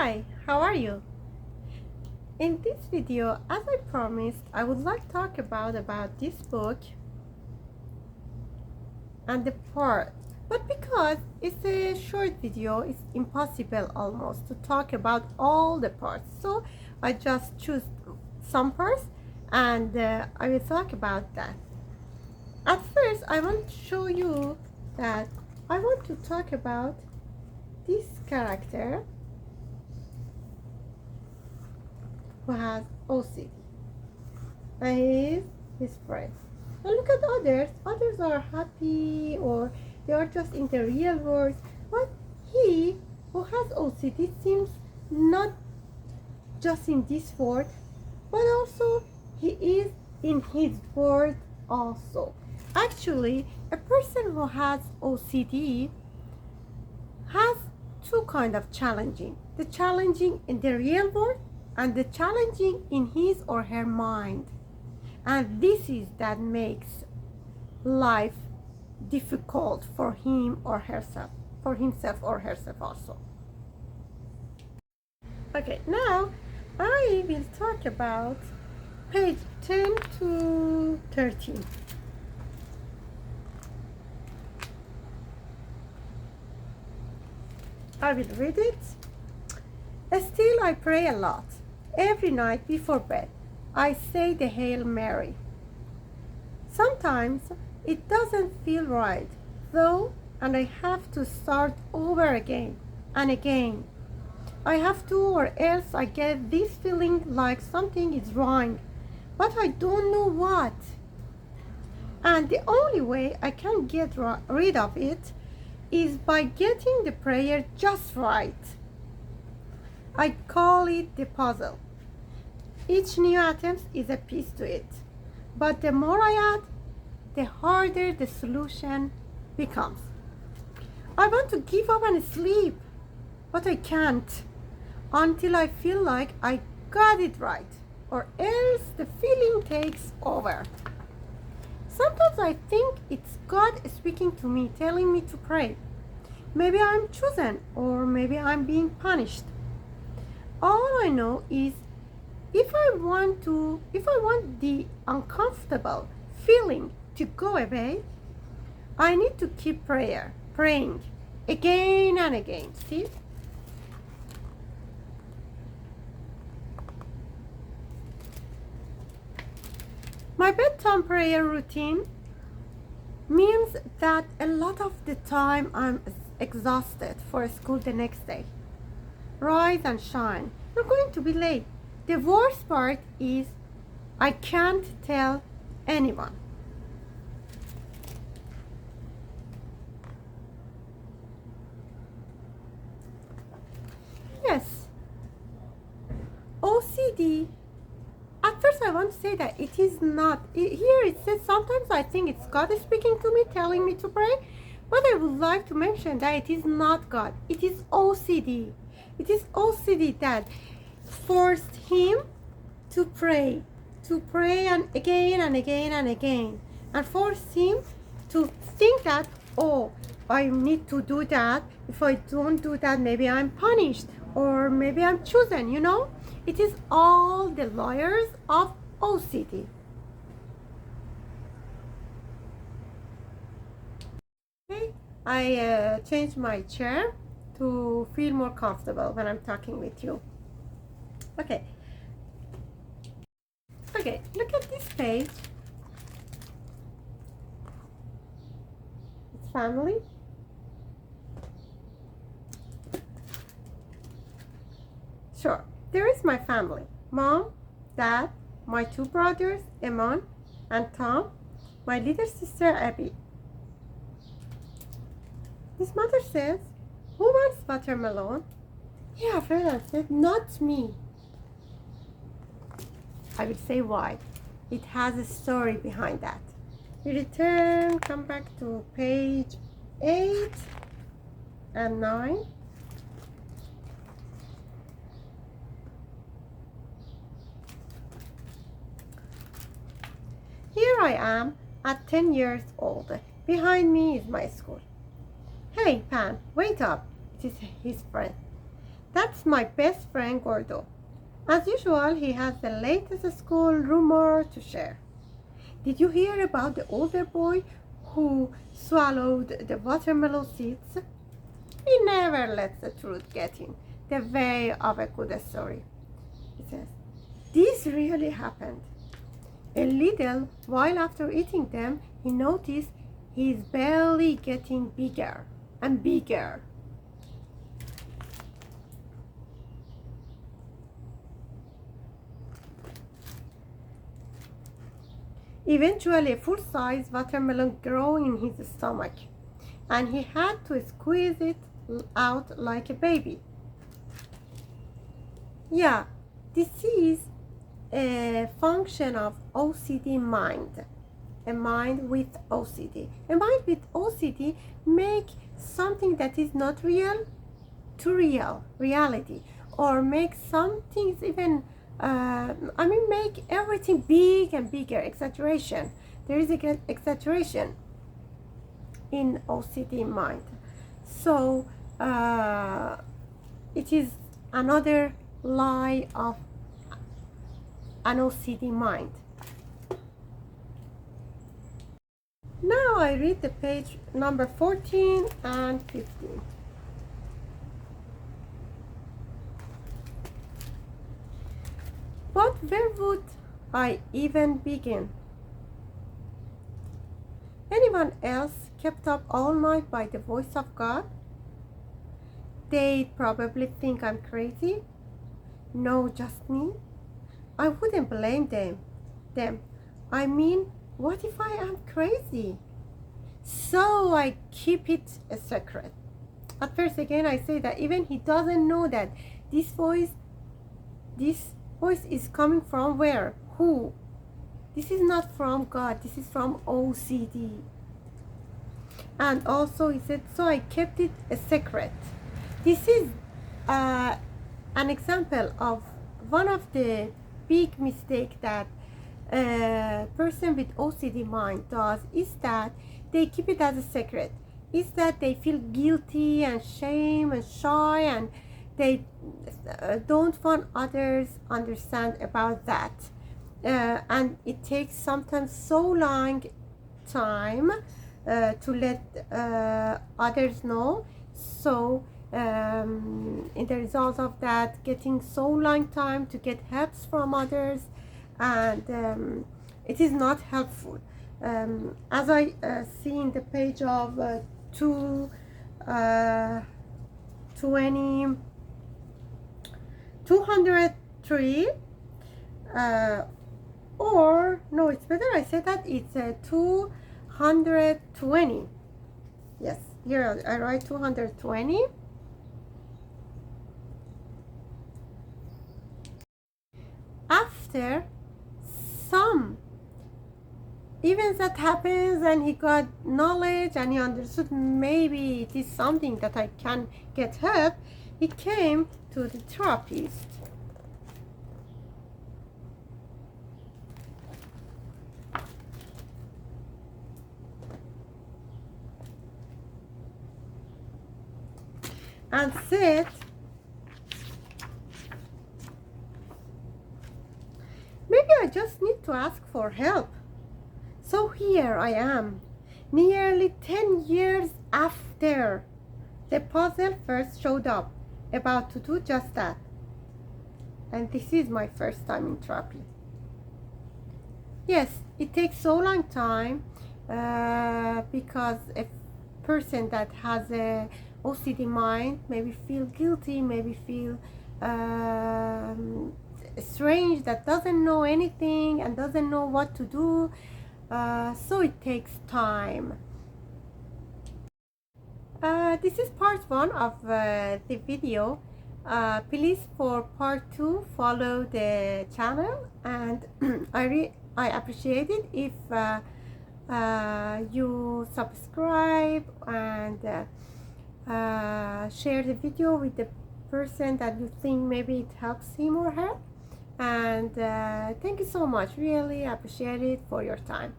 Hi, how are you? In this video, as I promised, I would like to talk about this book and the part. But because it's a short video, it's impossible almost to talk about all the parts. So I just choose some parts and I will talk about that. At first, I want to show you that I want to talk about this character who has OCD. And he is his friend. And look at others. Others are happy or they are just in the real world. But he who has OCD seems not just in this world, but also he is in his world also. Actually, a person who has OCD has two kind of challenging. The challenging in the real world and the challenging in his or her mind. And this is that makes life difficult for him or herself, for himself or herself also. Okay, now I will talk about page 10 to 13. I will read it. Still, I pray a lot. Every night before bed, I say the Hail Mary. Sometimes it doesn't feel right, though, and I have to start over again and again. I have to, or else I get this feeling like something is wrong, but I don't know what. And the only way I can get rid of it is by getting the prayer just right. I call it the puzzle. Each new attempt is a piece to it, but the more I add, the harder the solution becomes. I want to give up and sleep, but I can't until I feel like I got it right, or else the feeling takes over. Sometimes I think it's God speaking to me, telling me to pray. Maybe I'm chosen, or maybe I'm being punished. All I know is if I want the uncomfortable feeling to go away, I need to keep praying again and again. See? My bedtime prayer routine means that a lot of the time I'm exhausted for school the next day. Rise and shine. I'm going to be late. The worst part is I can't tell anyone. Yes, OCD. At first I want to say that it is not. Here it says sometimes I think it's God speaking to me, telling me to pray. But I would like to mention that it is not God. It is OCD. It is OCD that forced him to pray and again and again and again, and forced him to think that, oh, I need to do that. If I don't do that, maybe I'm punished or maybe I'm chosen, you know? It is all the layers of OCD. Okay, I changed my chair to feel more comfortable when I'm talking with you. Okay, look at this page. It's family. Sure, there is my family. Mom, Dad, my two brothers, Eman and Tom, my little sister, Abby. His mother says, who wants watermelon? Yeah, Fred said, not me. I will say why. It has a story behind that. We return, come back to page 8 and 9. Here I am at 10 years old. Behind me is my school. Hey, Pan, wait up. It is his friend. That's That's my best friend Gordo. As usual, he has the latest school rumor to share. Did you hear about the older boy who swallowed the watermelon seeds? He never lets the truth get in the way of a good story. He says, this really happened. A little while after eating them, he noticed his belly getting bigger and bigger. Eventually, a full-size watermelon grew in his stomach, and he had to squeeze it out like a baby. Yeah, this is a function of OCD mind. A mind with OCD. A mind with OCD make something that is not real to reality, or make some things even make everything big and bigger, exaggeration. There is a exaggeration in OCD mind. So it is another lie of an OCD mind. Now I read the page number 14 and 15. But where would I even begin? Anyone else kept up all night by the voice of God? They'd probably think I'm crazy. No, just me. I wouldn't blame them. I mean, what if I am crazy? So I keep it a secret. At first, again, I say that even he doesn't know that this voice is coming from where? Who? This is not from God. This is from OCD. And also he said, so I kept it a secret. This is an example of one of the big mistakes that a person with OCD mind does, is that they keep it as a secret. Is that they feel guilty and shame and shy, and they don't want others understand about that. And it takes sometimes so long time to let others know. So in the result of that, getting so long time to get helps from others, and it is not helpful. As I see in the page of 203, or no, it's better I say that it's 220. Yes, here I write 220. After some events that happens, and he got knowledge and he understood maybe it is something that I can get help, he came to the therapist. And said, maybe I just need to ask for help. So here I am, nearly 10 years after the puzzle first showed up, about to do just that. And this is my first time in therapy. Yes, it takes so long time because a person that has a OCD mind maybe feel guilty, maybe feel strange, that doesn't know anything and doesn't know what to do. So it takes time. This is part 1 of the video. Please, for part 2, follow the channel, and I appreciate it if you subscribe and share the video with the person that you think maybe it helps him or her. And thank you so much, really appreciate it for your time.